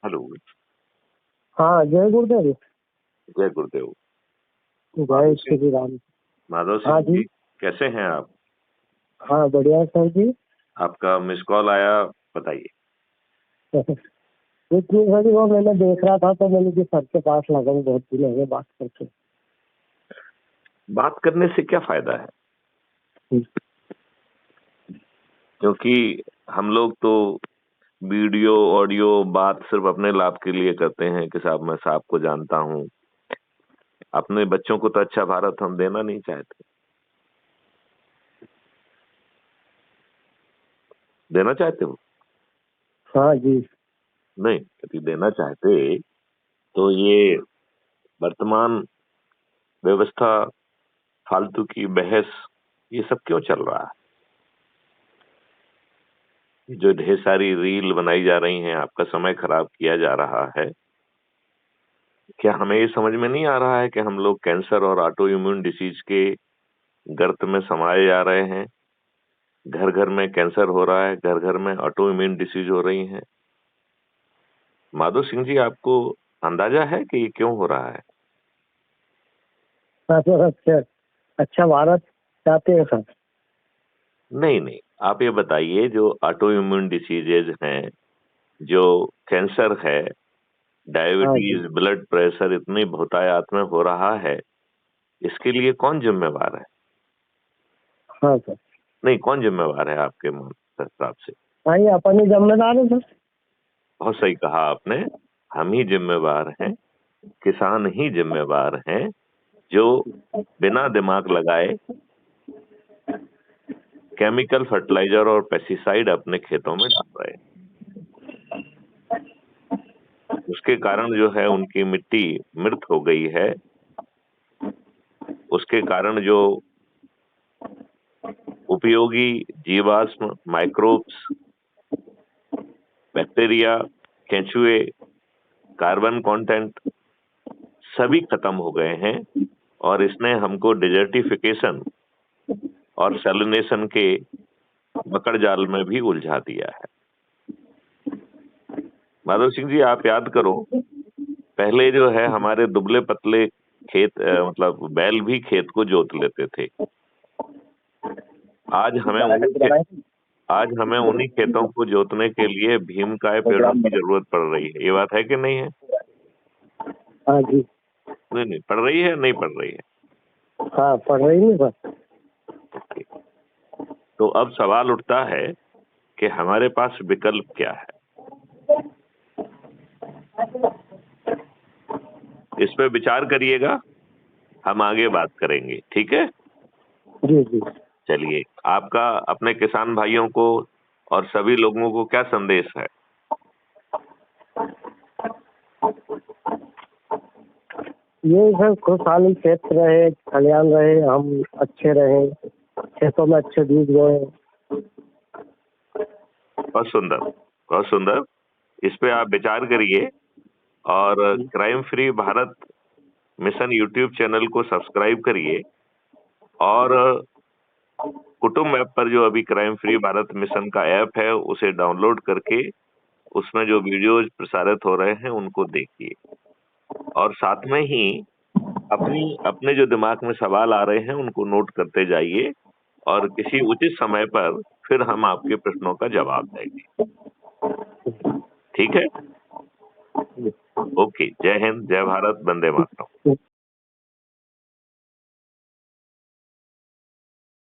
Hello. हाँ, जय गुरुदेव। जय गुरुदेव। जय श्री राम। माधव हाँ सिंह जी। जी, कैसे हैं आप? हाँ, बढ़िया सर जी। आपका मिस कॉल आया, बताइए। कुछ नहीं सर जी, वो मैंने देख रहा था तो मैंने कि सर के पास लगा, बहुत दिन हो गए बात करके। बात करने से क्या फायदा है? क्योंकि हम लोग तो वीडियो ऑडियो बात सिर्फ अपने लाभ के लिए करते हैं कि साहब मैं साहब को जानता हूँ। अपने बच्चों को तो अच्छा भारत हम देना नहीं चाहते। देना चाहते हो? हाँ जी। नहीं, यदि देना चाहते तो ये वर्तमान व्यवस्था, फालतू की बहस, ये सब क्यों चल रहा है? जो ढेर सारी रील बनाई जा रही हैं, आपका समय खराब किया जा रहा है। क्या हमें ये समझ में नहीं आ रहा है कि हम लोग कैंसर और ऑटो इम्यून डिसीज के गर्त में समाये जा रहे हैं? घर घर में कैंसर हो रहा है, घर घर में ऑटो इम्यून डिसीज हो रही हैं। माधव सिंह जी, आपको अंदाजा है कि ये क्यों हो रहा है? हाँ सर, अच्छा अच्छा भारत चाहते हैं सर। नहीं नहीं, आप ये बताइए, जो ऑटो इम्यून डिसीजेज हैं, जो कैंसर है, हाँ जी। डायबिटीज, ब्लड प्रेशर इतनी बहुतायत में हो रहा है, इसके लिए कौन जिम्मेवार है? हाँ सर। नहीं, कौन जिम्मेवार है आपके हिसाब से? हाँ, ये अपन ही जिम्मेदार है सर। बहुत सही कहा आपने। हम ही जिम्मेवार हैं, किसान ही जिम्मेवार हैं, जो बिना दिमाग लगाए केमिकल फर्टिलाइजर और पेस्टिसाइड अपने खेतों में डाल रहे हैं। उसके कारण जो है उनकी मिट्टी मृत हो गई है। उसके कारण जो उपयोगी जीवाश्म, माइक्रोब्स, बैक्टीरिया, केंचुए, कार्बन कंटेंट सभी खत्म हो गए हैं, और इसने हमको डिजर्टिफिकेशन और सैलिनेशन के मकड़ जाल में भी उलझा दिया है। माधव सिंह जी, आप याद करो, पहले जो है हमारे दुबले पतले खेत, मतलब बैल भी खेत को जोत लेते थे। आज हमें उन्हीं खेतों को जोतने के लिए भीमकाय पेड़ों की जरूरत पड़ रही है। ये बात है कि नहीं है? हाँ जी। नहीं नहीं, पड़ रही है, नहीं पड़ रही है? हाँ, पढ़ रही नहीं सर। तो अब सवाल उठता है कि हमारे पास विकल्प क्या है। इस पे विचार करिएगा, हम आगे बात करेंगे, ठीक है? जी जी। चलिए, आपका अपने किसान भाइयों को और सभी लोगों को क्या संदेश है? ये सर, खुशहाली खेत रहे, खलियान रहे, हम अच्छे रहे, खेतों में अच्छे बीज बोए। बहुत सुंदर, बहुत सुंदर। इस पे आप विचार करिए, और crime free Bharat mission YouTube channel को सब्सक्राइब करिए, और कुटुंब ऐप पर जो अभी क्राइम फ्री भारत मिशन का ऐप है उसे डाउनलोड करके उसमें जो वीडियोज प्रसारित हो रहे हैं उनको देखिए, और साथ में ही अपने जो दिमाग में सवाल आ रहे हैं उनको नोट करते जाइए, और किसी उचित समय पर फिर हम आपके प्रश्नों का जवाब देंगे। ठीक है? ओके, जय हिंद, जय भारत, वंदे मातरम।